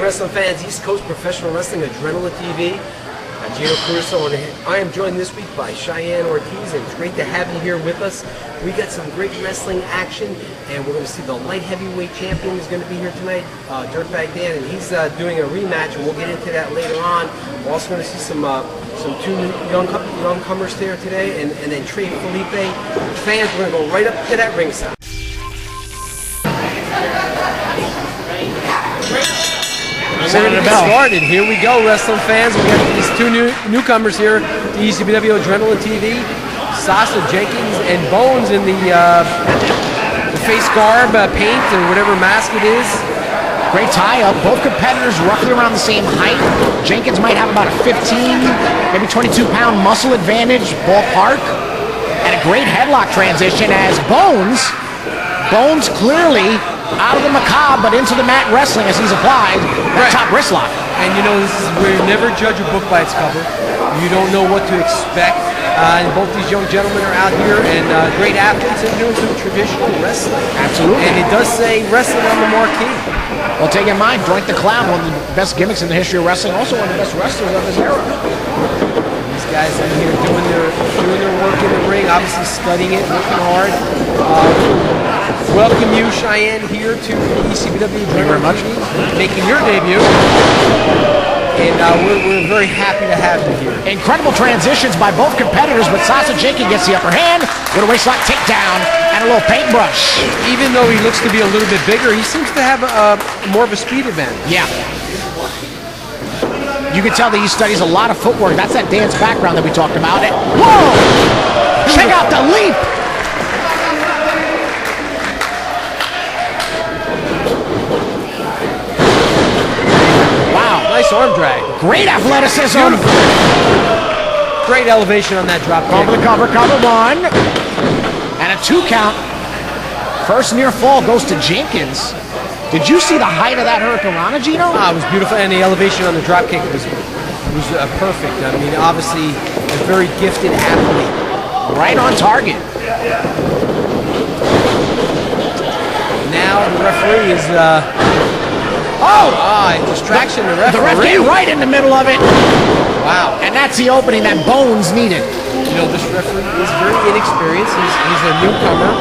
wrestling fans, East Coast Professional Wrestling, Adrenaline TV. I'm Gino Caruso, and I am joined this week by Cheyenne Ortiz, and it's great to have you here with us. We got some great wrestling action, and we're going to see the light heavyweight champion is going to be here tonight, Dirtbag Dan, and he's doing a rematch, and we'll get into that later on. We're also going to see some two youngcomers there today, and then Trey, Felipe. Fans, we're going to go right up to that ringside. We're going to get started. Here we go, wrestling fans. We got these two newcomers here to ECPW Adrenaline TV. Sasha, Jenkins, and Bonez in the face garb, paint, or whatever mask it is. Great tie-up. Both competitors roughly around the same height. Jenkins might have about a 15, maybe 22-pound muscle advantage, ballpark. And a great headlock transition as Bonez clearly out of the macabre, but into the mat wrestling as he's applied that top wrist lock. And you know, this is where you never judge a book by its cover. You don't know what to expect. And both these young gentlemen are out here and great athletes and doing some traditional wrestling. Absolutely. And it does say wrestling on the marquee. Well, take in mind, Doink the Clown, one of the best gimmicks in the history of wrestling, also one of the best wrestlers of his era. These guys in here doing their work in the ring, obviously studying it, working hard. Welcome you, Cheyenne, here to ECPW. Thank you very much. Making your debut. And we're very happy to have you here. Incredible transitions by both competitors, but Sasha Jenkins gets the upper hand with a waistlock takedown and a little paintbrush. Even though he looks to be a little bit bigger, he seems to have more of a speed advantage. Yeah. You can tell that he studies a lot of footwork. That's that dance background that we talked about. Whoa! Check out the leap! Nice arm drag. Great athleticism. Beautiful. Great elevation on that drop kick. Over the cover one. And a 2 count. First near fall goes to Jenkins. Did you see the height of that Hurricanrana, Gino? It was beautiful, and the elevation on the drop kick was perfect. I mean, obviously, a very gifted athlete. Right on target. Now the referee is... distraction, the referee. The ref getting right in the middle of it. Wow. And that's the opening that Bonez needed. You know, this referee is very inexperienced. He's a newcomer.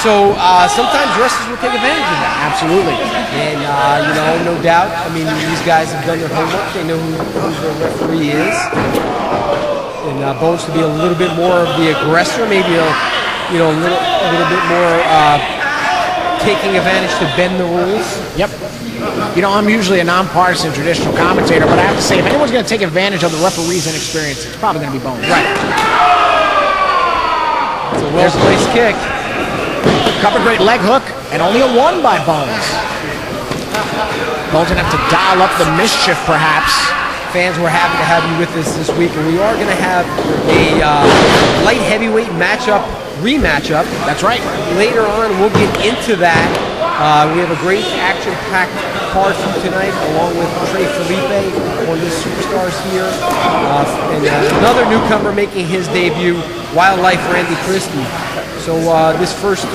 So sometimes wrestlers will take advantage of that. Absolutely. And, you know, no doubt, I mean, these guys have done their homework. They know who the referee is. And Bonez to be a little bit more of the aggressor, maybe a little bit more taking advantage to bend the rules. Yep. You know, I'm usually a nonpartisan traditional commentator, but I have to say, if anyone's going to take advantage of the referee's inexperience, it's probably going to be Bonez. Right. It's a well-placed kick. Cover great leg hook, and only a 1 by Bonez. Bonez going to have to dial up the mischief, perhaps. Fans, we're happy to have you with us this week, and we are going to have a light heavyweight rematch up. That's right. Later on, we'll get into that. We have a great action-packed card for you tonight, along with Trey, Felipe, one of the superstars here, and another newcomer making his debut, Wildlife Randy Christie. So this first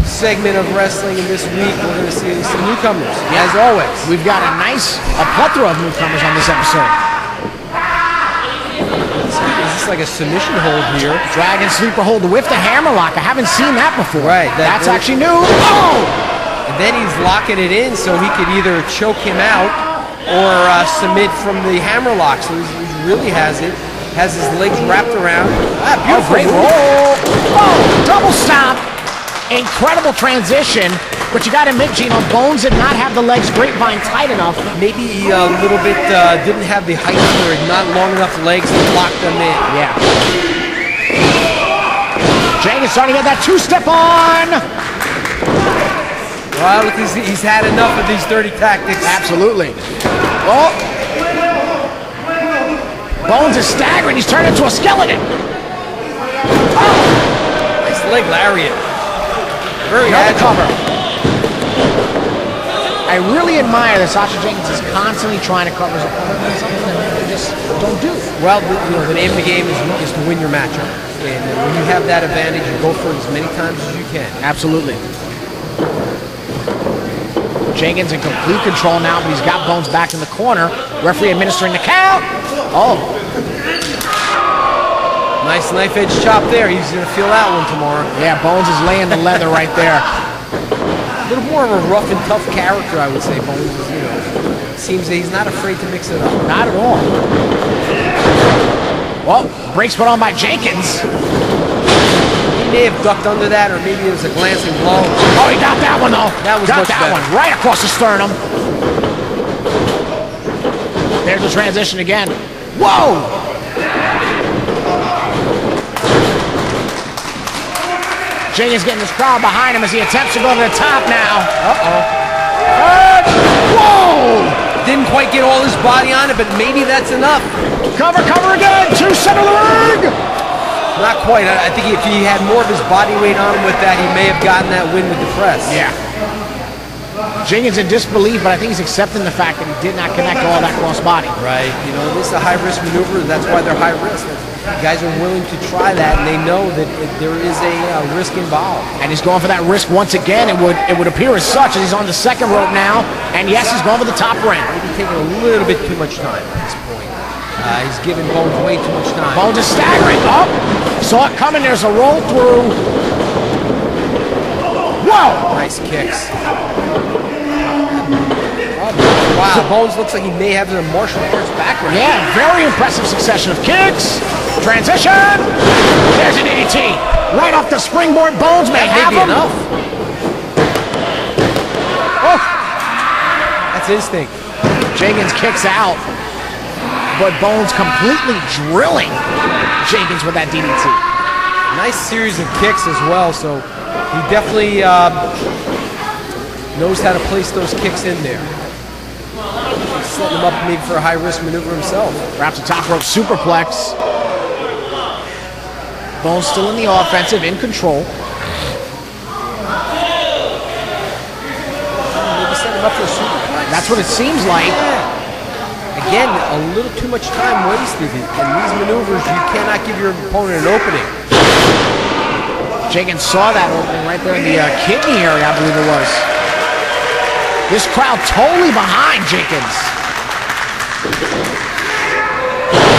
segment of wrestling in this week, we're going to see some newcomers, as always. We've got a plethora of newcomers on this episode. Is this like a submission hold here? Dragon sleeper hold with the hammerlock. I haven't seen that before. Right. That's actually new. Oh! And then he's locking it in so he could either choke him out or submit from the hammerlock. So he really has it. Has his legs wrapped around. Beautiful. Great roll. Oh, double stop. Incredible transition. But you got to admit, Gino, Bonez did not have the legs grapevine tight enough. Maybe a little bit didn't have the height or not long enough legs to lock them in. Yeah. Jenkins starting to get that 2-step on. Well, look, he's had enough of these dirty tactics. Absolutely. Oh. Bonez is staggering. He's turned into a skeleton. Oh. Nice leg lariat. Very agile. cover. I really admire that Sasha Jenkins is constantly trying to cover his opponent, something that they just don't do. Well, the name of the game is to win your matchup. And when you have that advantage, you go for it as many times as you can. Absolutely. Jenkins in complete control now, but he's got Bonez back in the corner. Referee administering the count. Oh. Nice knife edge chop there. He's going to feel that one tomorrow. Yeah, Bonez is laying the leather right there. A little more of a rough and tough character, I would say. Bonez is, you know, seems that he's not afraid to mix it up. Not at all. Well, brakes put on by Jenkins. He may have ducked under that, or maybe it was a glancing blow. Oh, he got that one, though. That was got much that better. one right across the sternum. There's the transition again. Whoa! Jenkins getting his crowd behind him as he attempts to go to the top now. Whoa! Didn't quite get all his body on it, but maybe that's enough. Cover again. 2 center of the ring. Not quite. I think if he had more of his body weight on him with that, he may have gotten that win with the press. Yeah. Jenkins in disbelief, but I think he's accepting the fact that he did not connect all that cross body. Right. You know, this is a high-risk maneuver. That's why they're high risk. Guys are willing to try that, and they know that there is a risk involved. And he's going for that risk once again. It would appear as such as he's on the second rope now. And yes, he's going for the top rank. Maybe taking a little bit too much time at this point. He's giving Bonez way too much time. Bonez is staggering. Oh, saw it coming. There's a roll through. Whoa! Nice kicks. Wow, Bonez looks like he may have a martial arts background. Yeah, very impressive succession of kicks. Transition. There's an DDT. Right off the springboard. Bonez may have him. Enough. Oh. That's instinct. Jenkins kicks out, but Bonez completely drilling Jenkins with that DDT. Nice series of kicks as well, so he definitely knows how to place those kicks in there. Setting him up maybe for a high-risk maneuver himself. Wraps a top rope superplex. Bonez still in the offensive, in control. Maybe set him up for a superplex. That's what it seems like. Yeah. Again, a little too much time wasted. In these maneuvers, you cannot give your opponent an opening. Jenkins saw that opening right there in the kidney area, I believe it was. This crowd totally behind Jenkins.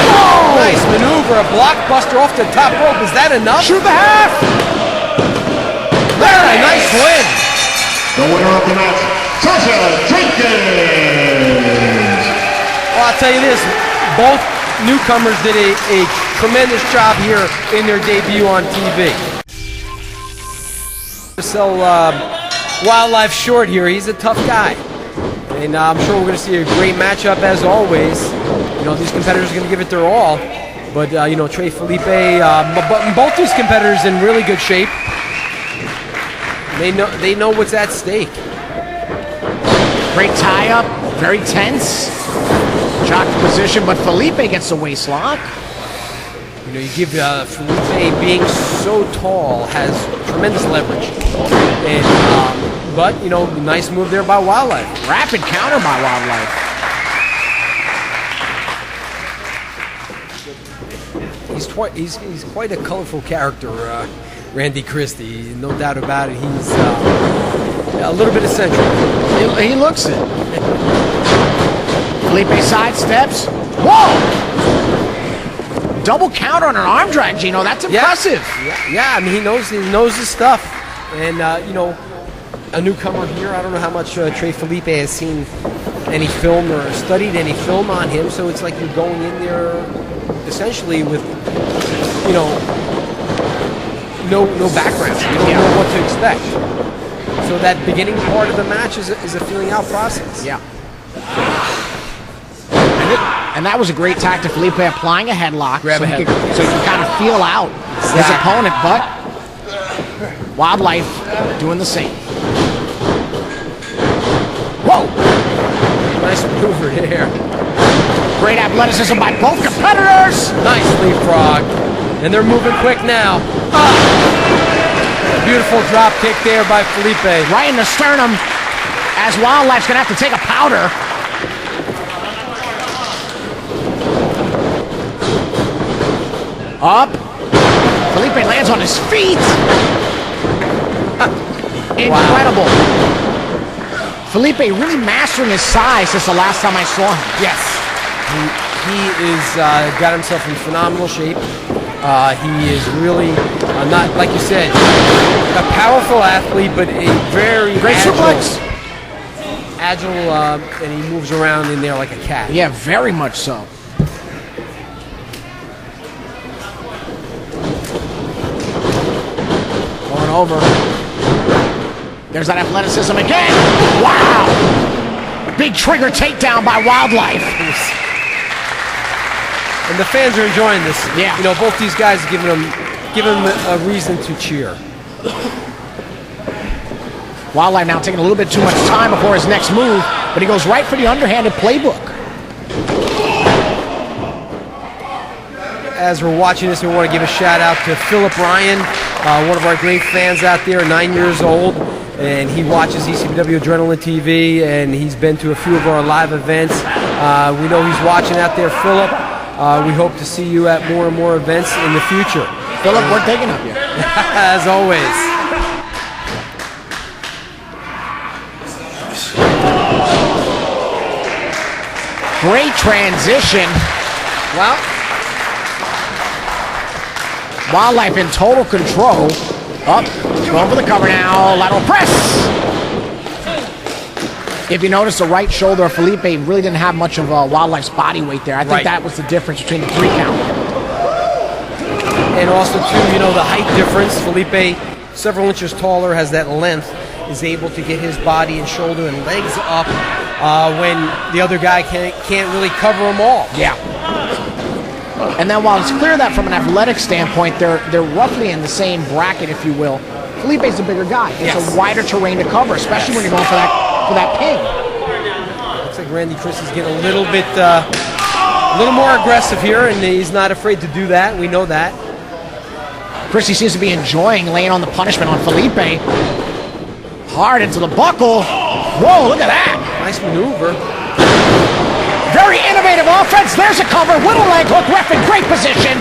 Whoa! Nice maneuver, a blockbuster off the top rope. Is that enough? Shoot the half! Very nice win. The winner of the match, Sasha Jenkins. Well, I'll tell you this, both newcomers did a tremendous job here in their debut on TV. Sell Wildlife short here. He's a tough guy. And I'm sure we're going to see a great matchup as always. You know, these competitors are going to give it their all. But, you know, Trey, Felipe, both these competitors in really good shape. They know what's at stake. Great tie-up, very tense. Jock position, but Felipe gets the waist lock. You know, you give Felipe, being so tall, has tremendous leverage. And, but, you know, nice move there by Wildlife. Rapid counter by Wildlife. He's quite a colorful character, Randy Christie. No doubt about it. He's a little bit eccentric. He looks it. Felipe sidesteps. Whoa! Double counter on an arm drag, Gino. That's impressive. Yeah, I mean, he knows his stuff. And, you know, a newcomer here, I don't know how much Trey Felipe has seen any film or studied any film on him, so it's like you're going in there essentially with, you know, no background. You don't know what to expect. So that beginning part of the match is a feeling out process. Yeah. And that was a great tactic, Felipe applying a headlock. Grab a headlock. So he can kind of feel out his opponent, but Wildlife doing the same. Whoa! Nice maneuver here. Great athleticism by both competitors. Nice leapfrog. And they're moving quick now. Beautiful drop kick there by Felipe. Right in the sternum, as Wildlife's going to have to take a powder. Up. Felipe lands on his feet. Incredible. Felipe really mastering his size since the last time I saw him. Yes. He is got himself in phenomenal shape. He is really not, like you said, a powerful athlete, but a very Great suplex. agile, and he moves around in there like a cat. Yeah, very much so. Going over. There's that athleticism again. Wow! Big trigger takedown by Wildlife. And the fans are enjoying this. Yeah. You know, both these guys are giving them a reason to cheer. Wildlife now taking a little bit too much time before his next move, but he goes right for the underhanded playbook. As we're watching this, we want to give a shout out to Philip Ryan, one of our great fans out there, 9 years old, and he watches ECPW Adrenaline TV, and he's been to a few of our live events. We know he's watching out there, Philip. We hope to see you at more and more events in the future. Philip, we're thinking of you. As always. Great transition. Well, Wildlife in total control. Up, going for the cover now. Lateral press. If you notice, the right shoulder of Felipe really didn't have much of Wildlife's body weight there. I think that was the difference between the 3 count. And also, too, you know, the height difference. Felipe, several inches taller, has that length, is able to get his body and shoulder and legs up when the other guy can't really cover them all. Yeah. And then while it's clear that from an athletic standpoint, they're roughly in the same bracket, if you will, Felipe's the bigger guy. It's a wider terrain to cover, especially when you're going for that ping. Looks like Randy Christie's getting a little more aggressive here, and he's not afraid to do that. We know that. Christie seems to be enjoying laying on the punishment on Felipe. Hard into the buckle. Whoa, look at that. Nice maneuver. Very innovative offense. There's a cover. Little leg hook. Ref in great position.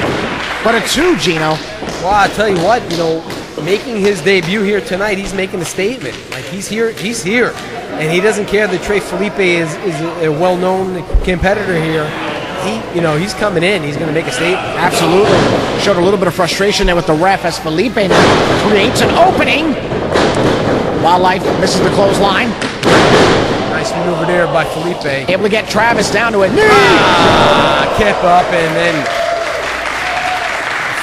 But a 2, Gino. Well, I tell you what, you know, making his debut here tonight, he's making a statement. Like, he's here. And he doesn't care that Trey Felipe is a well-known competitor here. He's coming in. He's going to make a statement. Absolutely. Showed a little bit of frustration there with the ref as Felipe now creates an opening. Wildlife misses the clothesline. Nice maneuver there by Felipe. Able to get Travis down to a knee. Kip up, and then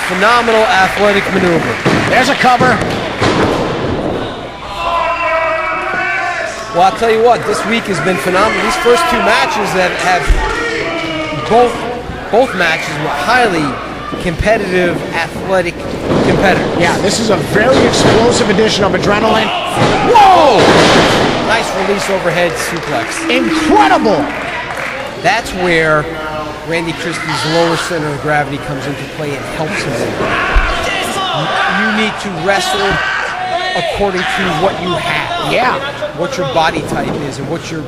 phenomenal athletic maneuver. There's a cover. Well, I'll tell you what, this week has been phenomenal. These first 2 matches that have both matches were highly competitive, athletic competitors. Yeah, this is a very explosive edition of Adrenaline. Whoa! Nice release overhead suplex. Incredible! That's where Randy Christie's lower center of gravity comes into play and helps him. You need to wrestle according to what you have. Yeah. What your body type is and what your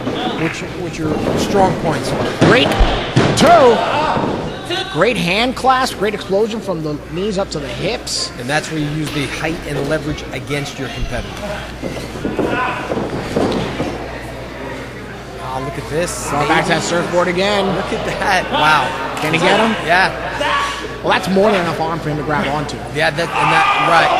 strong points are. Great 2. Great hand clasp, great explosion from the knees up to the hips. And that's where you use the height and leverage against your competitor. Oh, look at this. Back to that surfboard again. Look at that. Wow. Can he get him? Yeah. Well, that's more than enough arm for him to grab onto. Yeah, right.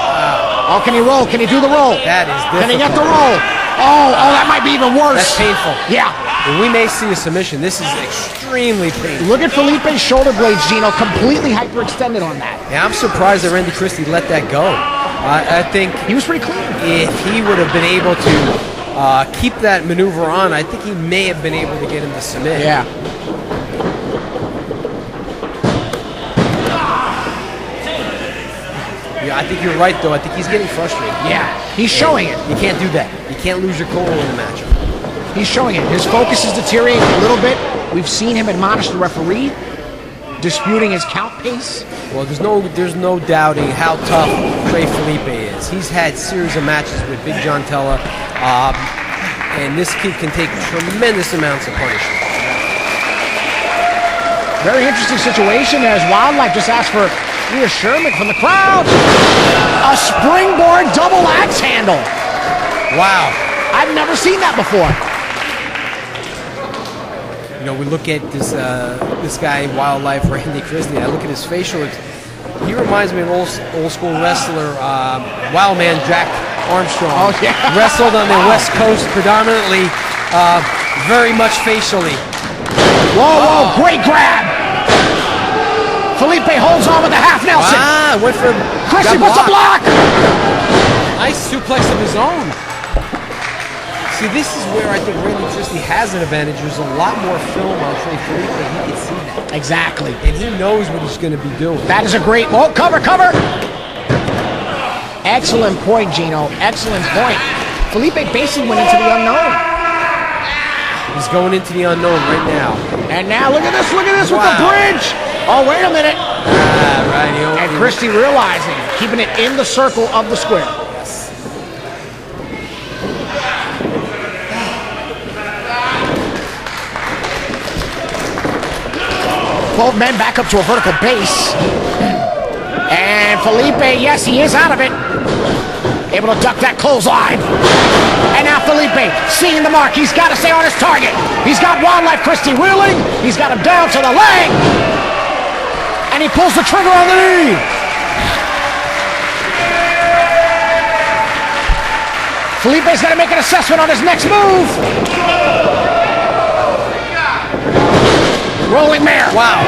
Oh, can he roll? Can he do the roll? That is difficult. Can he get the roll? Oh, that might be even worse. That's painful. Yeah. We may see a submission. This is extremely painful. Look at Felipe's shoulder blades, Gino, completely hyperextended on that. Yeah, I'm surprised that Randy Christie let that go. I think he was pretty clean. If he would have been able to keep that maneuver on, I think he may have been able to get him to submit. Yeah. Yeah, I think you're right, though. I think he's getting frustrated. Yeah, he's showing it. You can't do that. You can't lose your cool in a matchup. He's showing it. His focus is deteriorating a little bit. We've seen him admonish the referee, disputing his count pace. Well, there's no doubting how tough Trey Felipe is. He's had series of matches with Big John Tella, and this kid can take tremendous amounts of punishment. Very interesting situation as Wildlife just asked for reassurance from the crowd. A springboard double axe handle. Wow. I've never seen that before. You know, we look at this guy, Wildlife Randy Christie. I look at his facial. He reminds me of an old school wrestler, Wild Man Jack Armstrong. Oh, yeah. Wrestled on the West Coast predominantly, very much facially. Whoa, great grab. Felipe holds on with the half Nelson. Went for Christie puts a block. Nice suplex of his own. See, this is where I think Randy Christie has an advantage. There's a lot more film on Trey Felipe. He can see that. Exactly. And he knows what he's going to be doing. That is a great... Oh, cover! Excellent point, Gino. Excellent point. Felipe basically went into the unknown. He's going into the unknown right now. And now, look at this with the bridge. Oh, wait a minute. Right. And Christie realizing, keeping it in the circle of the square. Both men back up to a vertical base. And Felipe, yes, he is out of it. Able to duck that clothesline. And now Felipe, seeing the mark. He's got to stay on his target. He's got Wildlife Christie wheeling. He's got him down to the leg. And he pulls the trigger on the knee. Felipe's got to make an assessment on his next move. Rolling mare. Wow.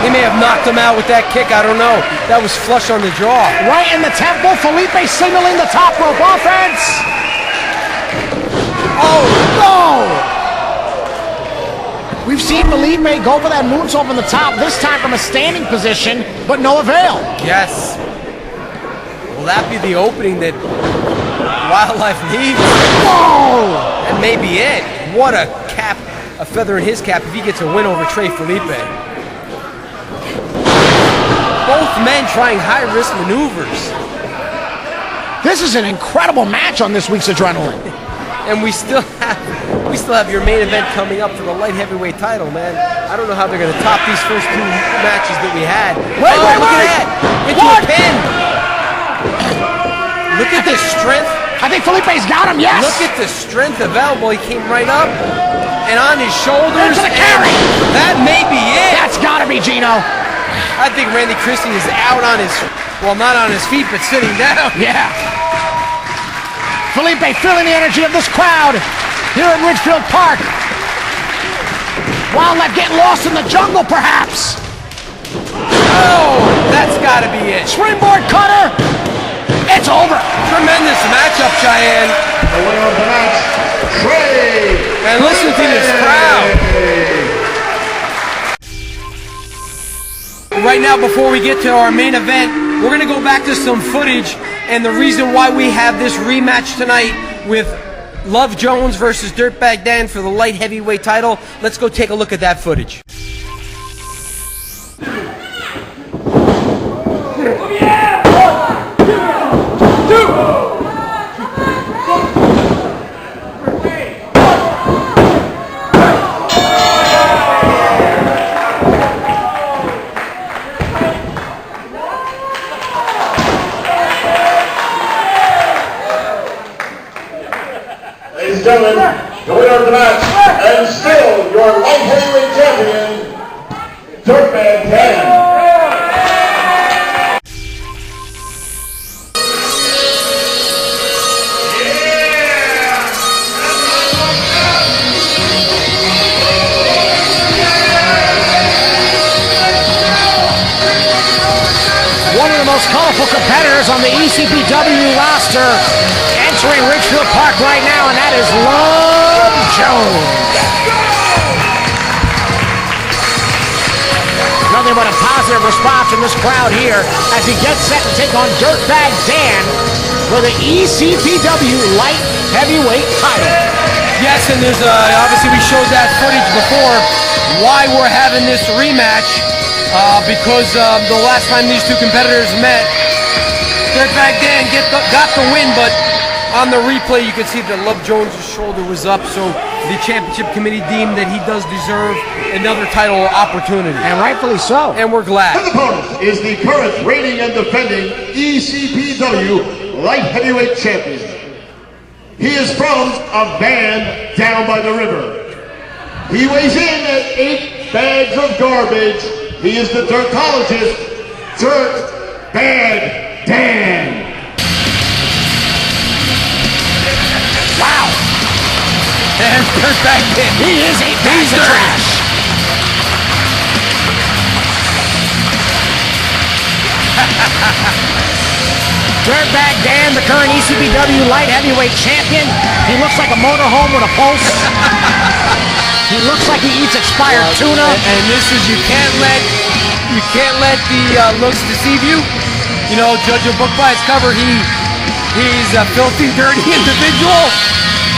He may have knocked him out with that kick. I don't know. That was flush on the jaw. Right in the temple. Felipe signaling the top rope offense. Oh, no! We've seen Felipe go for that moonsault from the top, this time from a standing position, but no avail. Yes. Will that be the opening that Wildlife needs? Whoa! That may be it. What a cap. A feather in his cap if he gets a win over Trey Felipe. Both men trying high-risk maneuvers. This is an incredible match on this week's Adrenaline. And we still have your main event coming up for the light heavyweight title, man. I don't know how they're going to top these first two matches that we had. Wait, look at that! Into a pin! Look at the strength. I think Felipe's got him, yes! Look at the strength available. He came right up. And on his shoulders. Into the carry. That may be it. That's gotta be Gino. I think Randy Christie is out on his, well, not on his feet, but sitting down. Yeah. Felipe feeling the energy of this crowd here in Ridgefield Park. Wildlife getting lost in the jungle, perhaps. Oh, that's gotta be it. Springboard cutter. It's over. Tremendous matchup, Cheyenne. The winner of the match, Trey. And listen to this crowd. Right now, before we get to our main event, we're going to go back to some footage and the reason why we have this rematch tonight with Love Jones versus Dirtbag Dan for the light heavyweight title. Let's go take a look at that footage. Ladies and gentlemen, the winner of the match, and still your light heavyweight champion, Dirtbag Dan. One of the most colorful competitors on the ECPW roster entering Ridgefield Park right now, and that is Love Jones. Nothing but a positive response from this crowd here as he gets set to take on Dirtbag Dan for the ECPW light heavyweight title. Yes, and there's obviously we showed that footage before. Why we're having this rematch? Because the last time these two competitors met, Dirtbag Dan got the win, but on the replay you can see that Love Jones' shoulder was up, so the championship committee deemed that he does deserve another title opportunity. And rightfully so. And we're glad. His opponent is the current reigning and defending ECPW light heavyweight champion. He is from a band down by the river. He weighs in at 8 bags of garbage. He is the dirtologist, Dirtbag Dan. Wow. There's Dirtbag Dan. He is 8 bags of trash. Dirtbag Dan, the current ECPW light heavyweight champion. He looks like a motorhome with a pulse. He looks like he eats expired tuna. And this is, you can't let the looks deceive you. You know, judge a book by its cover. He's a filthy, dirty individual.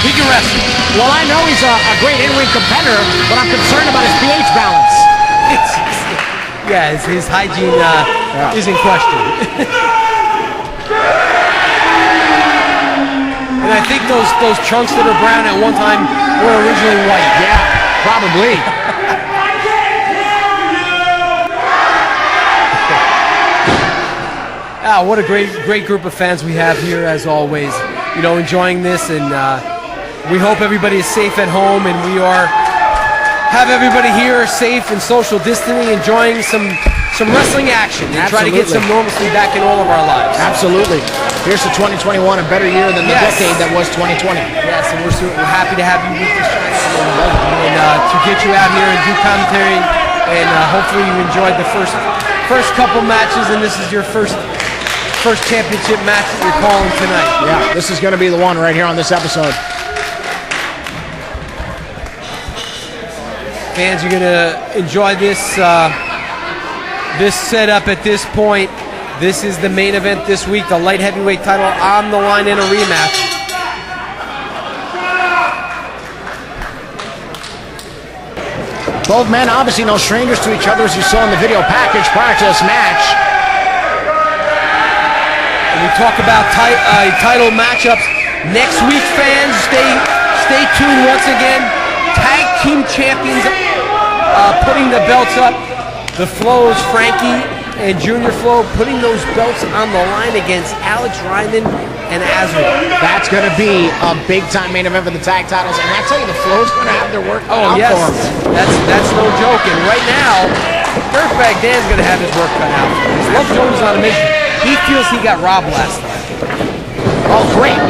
He can wrestle. Well, I know he's a great in-ring competitor, but I'm concerned about his pH balance. Yeah, his hygiene is in question. And I think those trunks that are brown at one time were originally white. Yeah, probably. What a great group of fans we have here, as always. You know, enjoying this, and we hope everybody is safe at home, and we have everybody here safe and social distancing, enjoying some wrestling action, and try to get some normalcy back in all of our lives. Absolutely. Here's to 2021, a better year than the decade that was 2020. Yes, and we're happy to have you with us, and to get you out here and do commentary, and hopefully you enjoyed the first couple matches, and this is your first championship match that you're calling tonight. Yeah, this is going to be the one right here on this episode. Fans, you're going to enjoy this setup at this point. This is the main event this week, the light heavyweight title on the line in a rematch. Both men obviously no strangers to each other, as you saw in the video package prior to this match. And we talk about title matchups next week, fans. Stay tuned once again. Tag team champions putting the belts up. The Flows, Frankie and Junior Flow, putting those belts on the line against Alex Ryman and Azrael. That's going to be a big-time main event for the tag titles, and I tell you, the Flow's going to have their work cut out for them. That's no joke. And right now, Dirtbag Dan's going to have his work cut out. Love Jones is on a mission. He feels he got robbed last time. Oh, great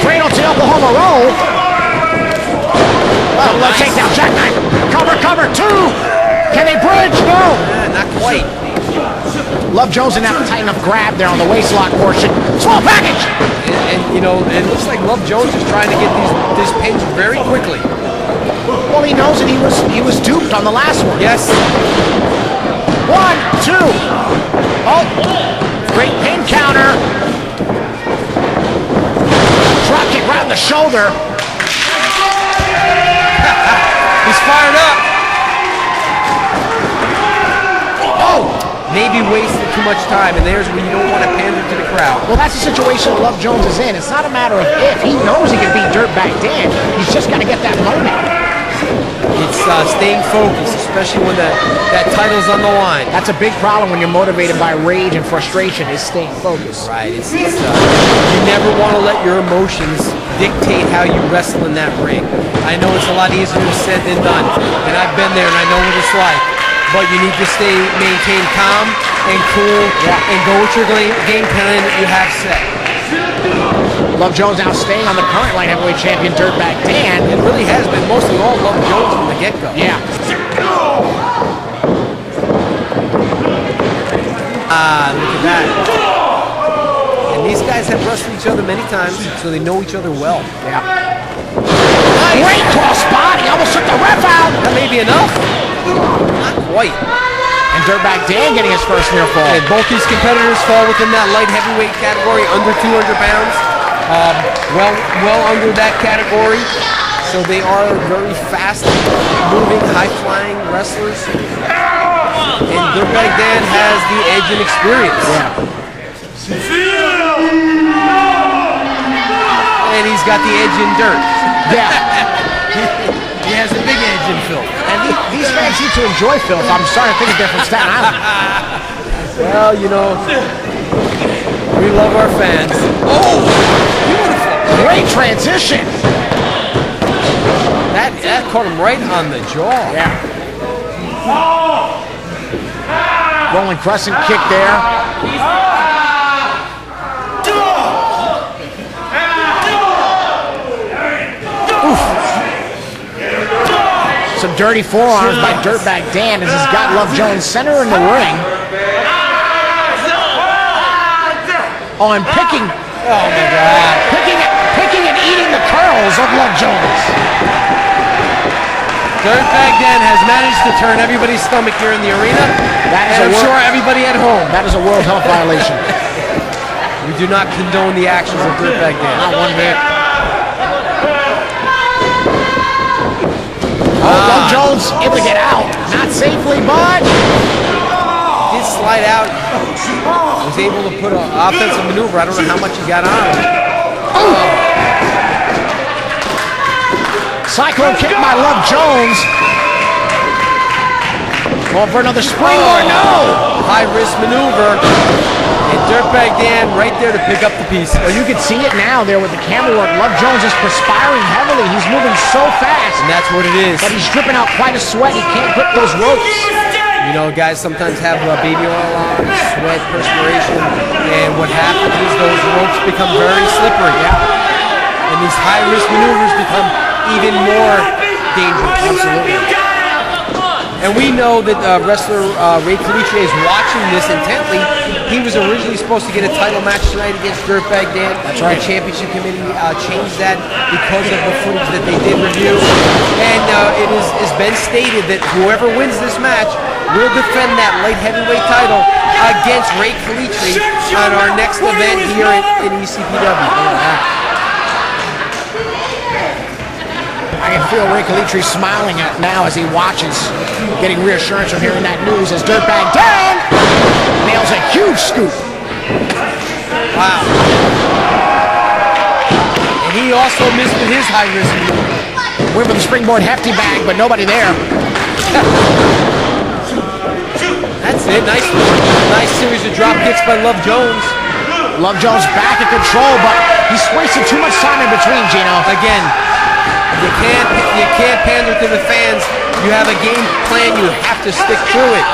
cradle to Oklahoma roll. Oh, let's take down jackknife. Cover, 2. Can they bridge? No. Not quite. Love Jones didn't have a tight enough grab there on the waistlock portion. Small package. And you know, it looks like Love Jones is trying to get this pin very quickly. Well, he knows that he was duped on the last one. Yes. 1, 2. Oh, great pin counter. Drop kick right on the shoulder. He's fired up. Maybe wasted too much time, and there's where you don't want to pander to the crowd. Well, that's the situation Love Jones is in. It's not a matter of if. He knows he can beat Dirtbag Dan. He's just got to get that moment. It's staying focused, especially when that title's on the line. That's a big problem when you're motivated by rage and frustration, is staying focused. Right. You never want to let your emotions dictate how you wrestle in that ring. I know it's a lot easier said than done, and I've been there, and I know what it's like. But you need to maintain calm and cool, and go with your game plan that you have set. Love Jones now staying on the current light heavyweight champion, Dirtbag Dan. It really has been mostly all Love Jones from the get-go. Yeah. Look at that. And these guys have wrestled each other many times, so they know each other well. Yeah. Nice. Great cross body, almost took the ref out. That may be enough. Not quite. And Dirtbag Dan getting his first near fall. And both these competitors fall within that light heavyweight category, under 200 pounds. Well under that category. So they are very fast-moving, high-flying wrestlers. And Dirtbag Dan has the edge and experience. Yeah. And he's got the edge in dirt. Yeah. He has a big edge in filth. And these fans need to enjoy filth. I'm starting to think they're from Staten Island. Well, you know, we love our fans. Oh, beautiful. Great transition. That caught him right on the jaw. Yeah. Rolling crescent kick there. Oof. Some dirty forearms by Dirtbag Dan as he's got Love Jones center in the ring. Oh, and picking. Oh my God. Picking and eating the curls of Love Jones. Dirtbag Dan has managed to turn everybody's stomach here in the arena. That is and I'm sure everybody at home. That is a world health violation. We do not condone the actions of Dirtbag Dan. Not one bit. Love Jones able to get out. Not safely, but Did slide out. Was able to put an offensive maneuver. I don't know how much he got on him. Cyclone kick by Love Jones. Going for another springboard. No! High risk maneuver. And Dirtbag Dan right there to pick up the piece. Well, you can see it now there with the camera work. Love Jones is perspiring heavily. He's moving so fast. And that's what it is. But he's dripping out quite a sweat. He can't grip those ropes. You know, guys sometimes have baby oil on, sweat, perspiration, and what happens is those ropes become very slippery. Yeah. And these high-risk maneuvers become even more dangerous. Absolutely. And we know that wrestler Ray Felipe is watching this intently. He was originally supposed to get a title match tonight against Dirtbag Dan. That's right. The championship committee changed that because of the footage that they did review. And it's been stated that whoever wins this match will defend that light heavyweight title against Ray Felipe on our next event here in ECPW. I can feel Ray Felipe smiling now as he watches, getting reassurance from hearing that news as Dirtbag Dan nails a huge scoop. Wow. And he also missed with his high risk maneuver. Went for the springboard hefty bag, but nobody there. That's it. Nice series of drop kicks by Love Jones. Love Jones back in control, but he's wasting too much time in between, Gino. Again, you can't pander to the fans. You have a game plan. You have to stick to it.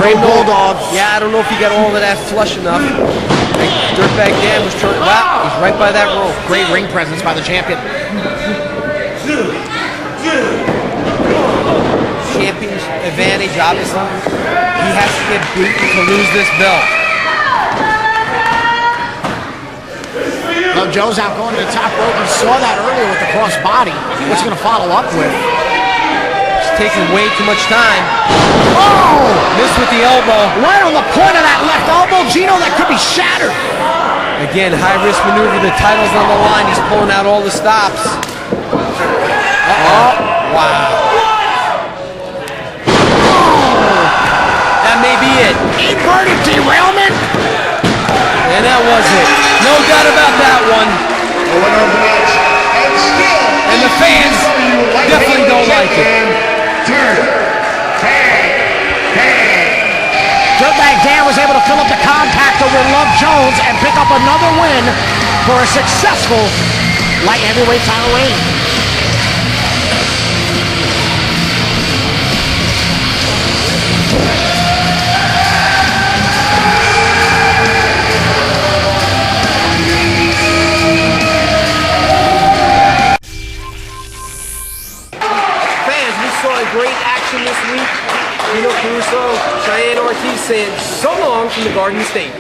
Great bulldog. Yeah, I don't know if he got all of that flush enough. Dirtbag Dan was trying. Wow, he's right by that rope. Great ring presence by the champion. Champion's advantage, obviously. He has to get beaten to lose this belt. Love Jones out going to the top rope. We saw that earlier with the cross body. What's he going to follow up with? He's taking way too much time. Oh! Missed with the elbow. Right on the point of that left elbow, Gino, that could be shattered. Again, high-risk maneuver. The title's on the line. He's pulling out all the stops. Uh-oh. Wow. That may be it. Inverted derailment. And that was it. No doubt about that one. And the fans definitely don't like it. Dirtbag Dan was able to fill up the compactor with Love Jones and pick up another win for a successful light heavyweight title reign. Great action this week. Chayane Ortiz saying so long from the Garden State.